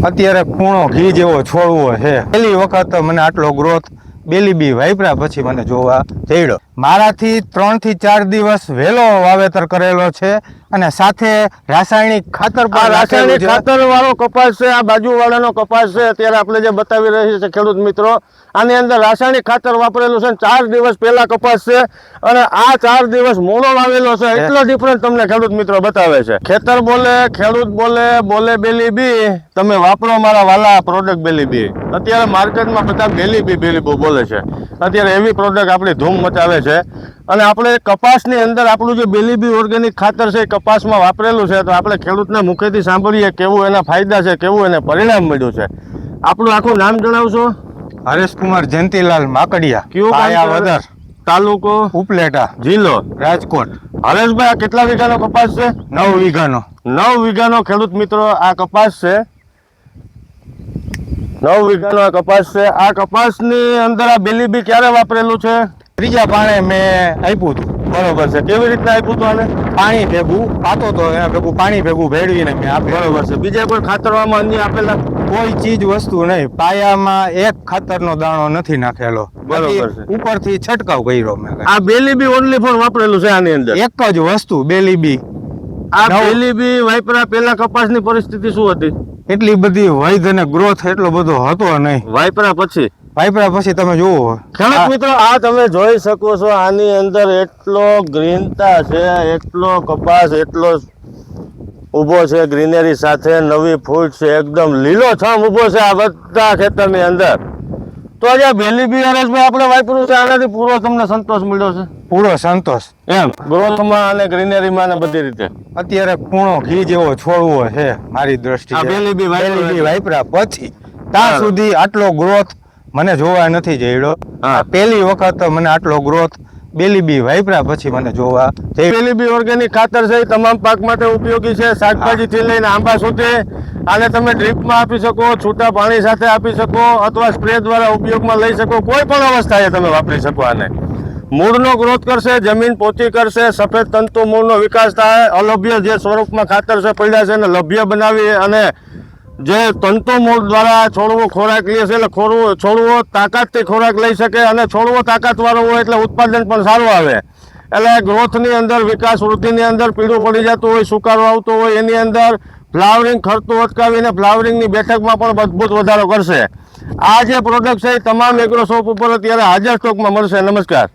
અત્યારે ખૂણો ઘી જેવો છોડવો છે. પહેલી વખત મને આટલો ગ્રોથ બેલીબી વાપર્યા પછી મને જોવા જડ્યો. મારાથી 3 થી 4 દિવસ વહેલો વાવેતર કરેલો છે અને સાથે રાસાયણિક ખાતર પણ રાસાયણિક ખાતર વાળો કપાસ છે. આ બાજુ વાળાનો કપાસ છે અત્યારે આપણે જે બતાવી રહી છે ખેડૂત મિત્રો. આની અંદર રાસાયણિક ખાતર વાપરેલું છે. 4 દિવસ પહેલા કપાસ છે અને આ 4 દિવસ મોડો વાવેલો છે. એટલો ડિફરન્સ તમને ખેડૂત મિત્રો બતાવે છે. ખેતર બોલે, ખેડૂત બોલે, બોલે બેલીબી. તમે વાપરો મારા વાલા પ્રોડક્ટ બેલીબી. અત્યારે માર્કેટમાં બધા બેલીબી બોલે છે. અત્યારે એવી પ્રોડક્ટ આપણી ધૂમ મચાવે છે. અને આપણે કપાસની અંદર આપણું જે બેલીબી ઓર્ગેનિક ખાતર છે એ કપાસમાં વાપરેલું છે. તો આપણે ખેડૂતના મુખેથી સાંભળીએ કેવું એના ફાયદા છે, કેવું એને પરિણામ મળ્યું છે. આપણું આખું નામ જણાવશો? હરેશકુમાર જયંતિલાલ માકડિયા, કયું પાયાવદર, તાલુકો ઉપલેટા, જિલ્લો રાજકોટ. હરેશભાઈ, આ કેટલા વીઘાનો કપાસ છે? 9 વીઘાનો. 9 વીઘાનો ખેડૂત મિત્રો આ કપાસ છે. 9 વીઘાનો આ કપાસ છે. આ કપાસની અંદર આ બેલીબી ક્યારે વાપરેલું છે? ત્રીજા પાણે મેં આપ્યું હતું. બરોબર છે. કેવી રીતના આપ્યું હતું આને? પાણી ભેગું પાતો તો એના ભેગું પાણી ભેગું ભેળવીને મેં આપ્યું. બરોબર છે. બીજા કોઈ ખાતરમાં અન્ય આપેલા? કોઈ ચીજ વસ્તુ નહીં. પાયામાં એક ખાતરનો દાણો નથી નાખેલો. બરોબર છે. ઉપરથી છંટકાવ કર્યો મેં. આ બેલીબી ઓનલી ફોર વાપરેલું છે આની અંદર. એક જ વસ્તુ બેલીબી. આ બેલીબી વાપરા પહેલા કપાસની પરિસ્થિતિ શું હતી? એટલી બધી વૈધ અને ગ્રોથ એટલો બધો હતો નહીં. વાપરા પછી? વાપર્યા પછી તમે જુઓ ખેડૂત મિત્રો, આ તમે જોઈ શકો છો. આની અંદર એટલો ગ્રીનતા છે, એટલો કપાસ એટલો ઊભો છે ગ્રીનરી સાથે. નવી ફૂટ છે, એકદમ લીલોછમ ઊભો છે આ બધા ખેતરની અંદર. તો આજે બેલીબી હરેશભાઈ આપણે વાપર્યું છે, આનાથી પૂરો તમને સંતોષ મળ્યો છે? પૂરો સંતોષ એમ ગ્રોથમાં અને ગ્રીનરીમાં અને બધી રીતે. અત્યારે ખૂણો ઘી જેવો છોડવો છે મારી દ્રષ્ટિએ. આ બેલીબી વાપર્યા પછી ત્યાં સુધી આટલો ગ્રોથ મને જોવા નથી જડ્યો. પહેલી વખત મને આટલો ગ્રોથ બેલીબી વાપર્યા પછી મને જોવા જડ્યો. બેલીબી ઓર્ગેનિક ખાતર છે, તમામ પાક માટે ઉપયોગી છે. શાકભાજીથી લઈને આંબા સુધી આને તમે ડ્રીપમાં આપી શકો, છૂટા પાણી સાથે આપી શકો અથવા સ્પ્રે દ્વારા ઉપયોગમાં લઈ શકો. કોઈ પણ અવસ્થાએ તમે વાપરી શકો આને. મૂળનો ગ્રોથ કરશે, જમીન પોચી કરશે, સફેદ તંતુ મૂળનો વિકાસ થાય. અલભ્ય જે સ્વરૂપમાં ખાતર છે પડ્યા છે એને લભ્ય બનાવી અને જે તંતુ મૂળ દ્વારા છોડવો ખોરાક લે છે એટલે છોડવો તાકાતથી ખોરાક લઈ શકે અને છોડવો તાકાતવાળો હોય એટલે ઉત્પાદન પણ સારું આવે. એટલે ગ્રોથની અંદર, વિકાસ વૃદ્ધિની અંદર પીળું પડી જતું હોય, સુકારો આવતો હોય એની અંદર ફ્લાવરિંગ ખરતું અટકાવીને ફ્લાવરિંગની બેઠકમાં પણ અદભુત વધારો કરશે. આ જે પ્રોડક્ટ છે એ તમામ એગ્રો શોપ ઉપર અત્યારે હાજર સ્ટોકમાં મળશે. નમસ્કાર.